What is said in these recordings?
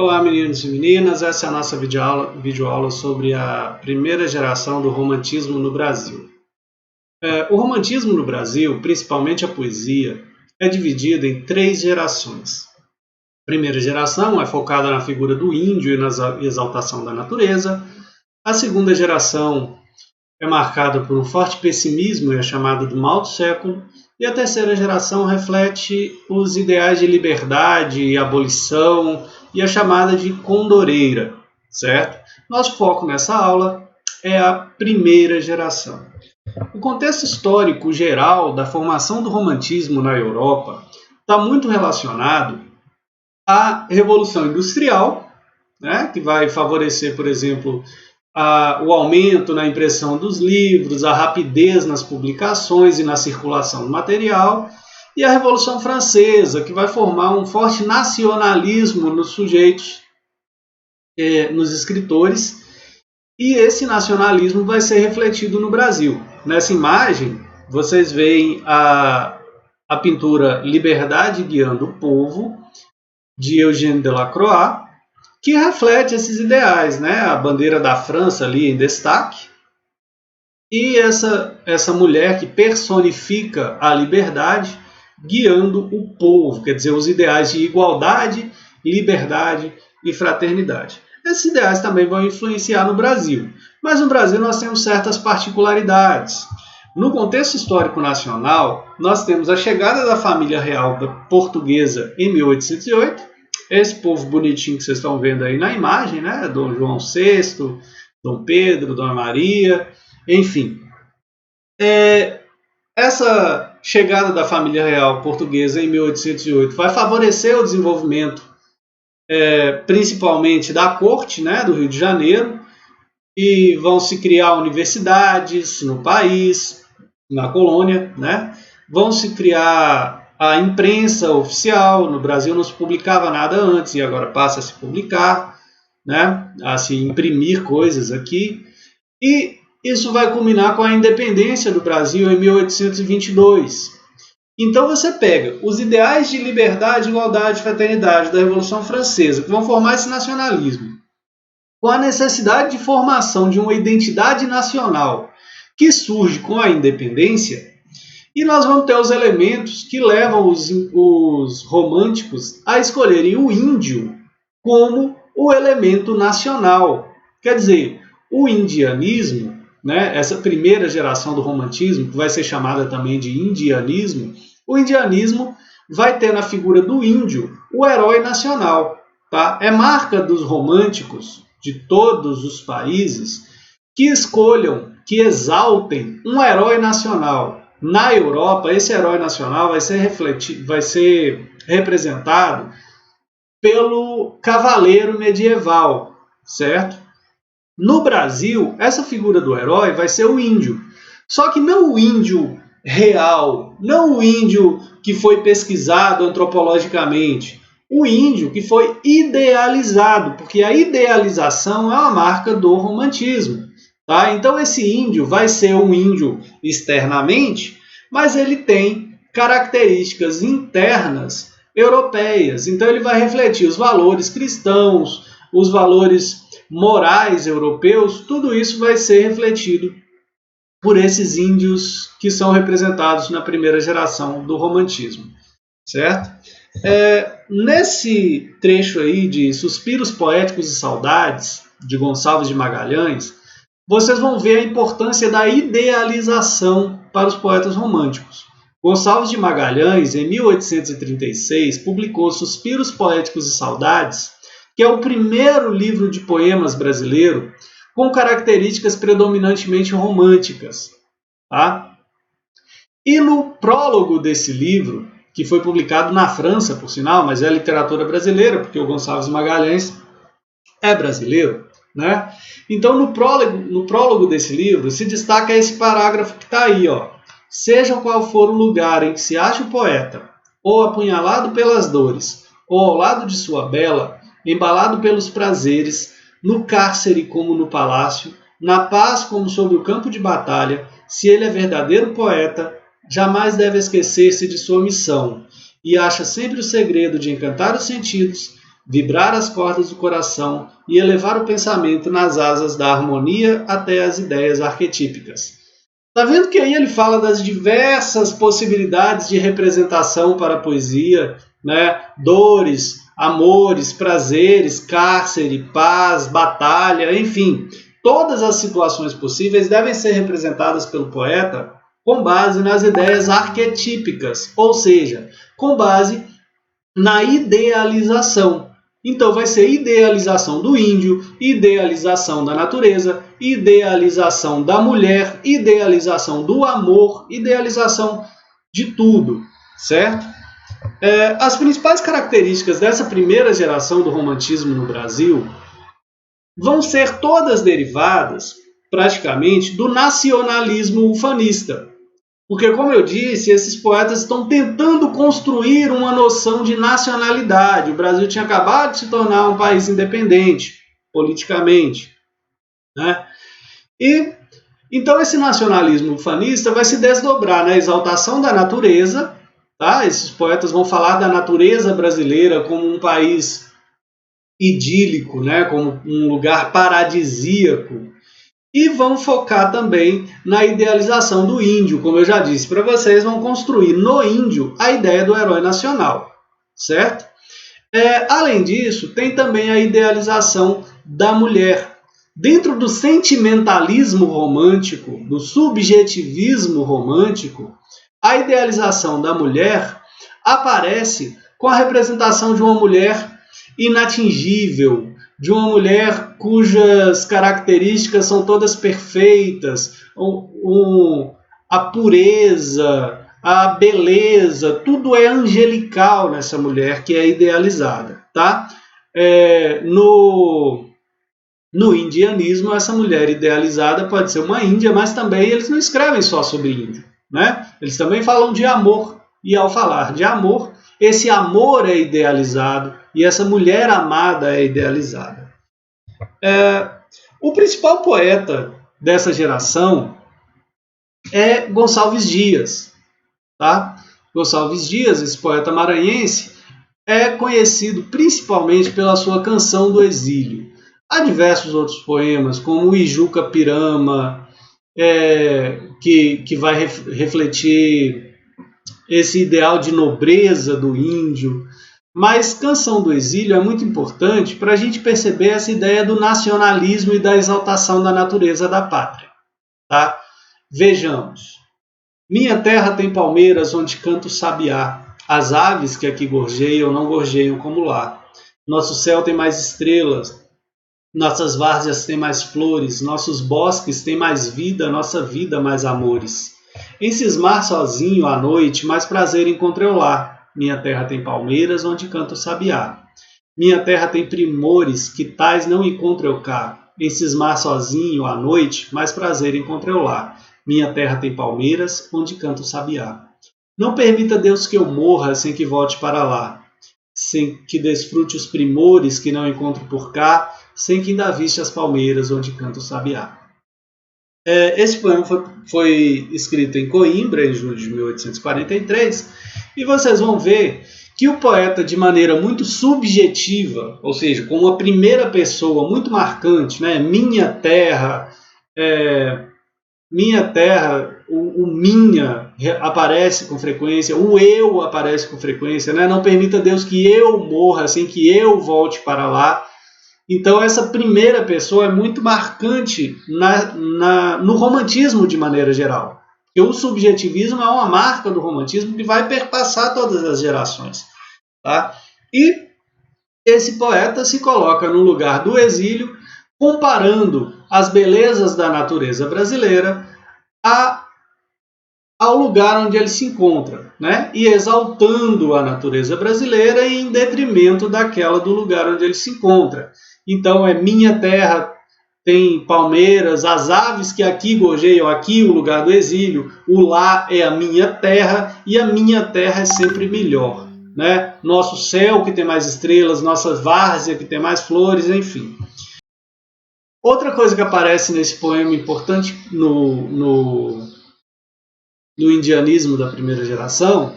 Olá, meninos e meninas, essa é a nossa videoaula sobre a primeira geração do romantismo no Brasil. O romantismo no Brasil, principalmente a poesia, é dividido em 3 gerações. A primeira geração é focada na figura do índio e na exaltação da natureza. A segunda geração é marcada por um forte pessimismo e é chamada do mal do século. E a terceira geração reflete os ideais de liberdade e abolição e a chamada de condoreira, certo? Nosso foco nessa aula é a primeira geração. O contexto histórico geral da formação do romantismo na Europa está muito relacionado à Revolução Industrial, né, que vai favorecer, por exemplo, o aumento na impressão dos livros, a rapidez nas publicações e na circulação do material, e a Revolução Francesa, que vai formar um forte nacionalismo nos sujeitos, nos escritores, e esse nacionalismo vai ser refletido no Brasil. Nessa imagem, vocês veem a pintura Liberdade Guiando o Povo, de Eugène Delacroix, que reflete esses ideais, né? A bandeira da França ali em destaque, e essa mulher que personifica a liberdade guiando o povo, quer dizer, os ideais de igualdade, liberdade e fraternidade. Esses ideais também vão influenciar no Brasil, mas no Brasil nós temos certas particularidades. No contexto histórico nacional, nós temos a chegada da família real portuguesa em 1808, esse povo bonitinho que vocês estão vendo aí na imagem, né? Dom João VI, Dom Pedro, Dona Maria, enfim. Essa chegada da família real portuguesa em 1808 vai favorecer o desenvolvimento, principalmente da corte, né, do Rio de Janeiro, e vão se criar universidades no país, na colônia, né? Vão se criar a imprensa oficial. No Brasil não se publicava nada antes e agora passa a se publicar, né? A se imprimir coisas aqui. E isso vai culminar com a independência do Brasil em 1822. Então você pega os ideais de liberdade, igualdade e fraternidade da Revolução Francesa, que vão formar esse nacionalismo, com a necessidade de formação de uma identidade nacional que surge com a independência, e nós vamos ter os elementos que levam os românticos a escolherem o índio como o elemento nacional. Quer dizer, o indianismo, né, essa primeira geração do romantismo, que vai ser chamada também de indianismo, o indianismo vai ter na figura do índio o herói nacional. Tá? É marca dos românticos de todos os países que escolham, que exaltem um herói nacional. Na Europa, esse herói nacional vai ser representado pelo cavaleiro medieval, certo? No Brasil, essa figura do herói vai ser o índio. Só que não o índio real, não o índio que foi pesquisado antropologicamente, o índio que foi idealizado, porque a idealização é uma marca do romantismo. Tá? Então esse índio vai ser um índio externamente, mas ele tem características internas europeias. Então ele vai refletir os valores cristãos, os valores morais europeus, tudo isso vai ser refletido por esses índios que são representados na primeira geração do romantismo, certo? Nesse trecho aí de Suspiros Poéticos e Saudades, de Gonçalves de Magalhães, vocês vão ver a importância da idealização para os poetas românticos. Gonçalves de Magalhães, em 1836, publicou Suspiros Poéticos e Saudades, que é o primeiro livro de poemas brasileiro com características predominantemente românticas. Tá? E no prólogo desse livro, que foi publicado na França, por sinal, mas é literatura brasileira, porque o Gonçalves de Magalhães é brasileiro, né? Então, no prólogo desse livro, se destaca esse parágrafo que está aí, ó. Seja qual for o lugar em que se acha o poeta, ou apunhalado pelas dores, ou ao lado de sua bela, embalado pelos prazeres, no cárcere como no palácio, na paz como sobre o campo de batalha, se ele é verdadeiro poeta, jamais deve esquecer-se de sua missão, e acha sempre o segredo de encantar os sentidos, vibrar as cordas do coração e elevar o pensamento nas asas da harmonia até as ideias arquetípicas. Está vendo que aí ele fala das diversas possibilidades de representação para a poesia, né? Dores, amores, prazeres, cárcere, paz, batalha, enfim. Todas as situações possíveis devem ser representadas pelo poeta com base nas ideias arquetípicas, ou seja, com base na idealização. Então vai ser idealização do índio, idealização da natureza, idealização da mulher, idealização do amor, idealização de tudo, certo? As principais características dessa primeira geração do romantismo no Brasil vão ser todas derivadas, praticamente, do nacionalismo ufanista. Porque, como eu disse, esses poetas estão tentando construir uma noção de nacionalidade. O Brasil tinha acabado de se tornar um país independente, politicamente, né? E, então, esse nacionalismo ufanista vai se desdobrar na exaltação da natureza. Tá? Esses poetas vão falar da natureza brasileira como um país idílico, né? Como um lugar paradisíaco. E vão focar também na idealização do índio, como eu já disse para vocês, vão construir no índio a ideia do herói nacional, certo? Além disso, tem também a idealização da mulher. Dentro do sentimentalismo romântico, do subjetivismo romântico, a idealização da mulher aparece com a representação de uma mulher inatingível, de uma mulher cujas características são todas perfeitas, a pureza, a beleza, tudo é angelical nessa mulher que é idealizada. Tá? No indianismo, essa mulher idealizada pode ser uma índia, mas também eles não escrevem só sobre índio, né? Eles também falam de amor, e ao falar de amor, esse amor é idealizado e essa mulher amada é idealizada. O principal poeta dessa geração é Gonçalves Dias. Tá? Gonçalves Dias, esse poeta maranhense, é conhecido principalmente pela sua Canção do Exílio. Há diversos outros poemas, como o Ijuca Pirama, que vai refletir esse ideal de nobreza do índio. Mas Canção do Exílio é muito importante para a gente perceber essa ideia do nacionalismo e da exaltação da natureza da pátria. Tá? Vejamos. Minha terra tem palmeiras onde canta o sabiá. As aves que aqui gorjeiam não gorjeiam como lá. Nosso céu tem mais estrelas. Nossas várzeas têm mais flores. Nossos bosques têm mais vida. Nossa vida mais amores. Em cismar sozinho à noite, mais prazer encontrei eu lá. Minha terra tem palmeiras onde canta o sabiá. Minha terra tem primores que tais não encontro eu cá. Em cismar sozinho à noite, mais prazer encontro eu lá. Minha terra tem palmeiras onde canta o sabiá. Não permita Deus que eu morra sem que volte para lá. Sem que desfrute os primores que não encontro por cá. Sem que ainda viste as palmeiras onde canta o sabiá. Esse poema foi escrito em Coimbra, em julho de 1843, e vocês vão ver que o poeta, de maneira muito subjetiva, ou seja, com uma primeira pessoa muito marcante, né? Minha terra, o minha aparece com frequência, o eu aparece com frequência, né? Não permita Deus que eu morra sem que eu volte para lá. Então essa primeira pessoa é muito marcante no romantismo de maneira geral. Porque o subjetivismo é uma marca do romantismo que vai perpassar todas as gerações. Tá? E esse poeta se coloca no lugar do exílio, comparando as belezas da natureza brasileira ao lugar onde ele se encontra, né? E exaltando a natureza brasileira em detrimento daquela do lugar onde ele se encontra. Então minha terra tem palmeiras, as aves que aqui gorjeiam, aqui o lugar do exílio, o lá é a minha terra e a minha terra é sempre melhor. Né? Nosso céu que tem mais estrelas, nossa várzea que tem mais flores, enfim. Outra coisa que aparece nesse poema importante no indianismo da primeira geração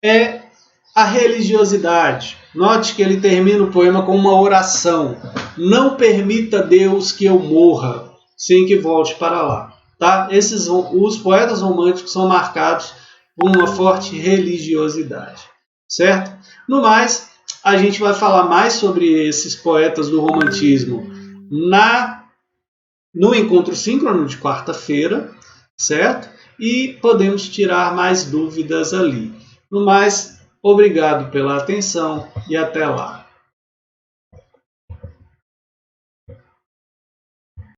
é a religiosidade. Note que ele termina o poema com uma oração. Não permita Deus que eu morra, sem que volte para lá. Tá? Os poetas românticos são marcados por uma forte religiosidade. Certo? No mais, a gente vai falar mais sobre esses poetas do romantismo no encontro síncrono de quarta-feira, certo? E podemos tirar mais dúvidas ali. No mais, obrigado pela atenção e até lá.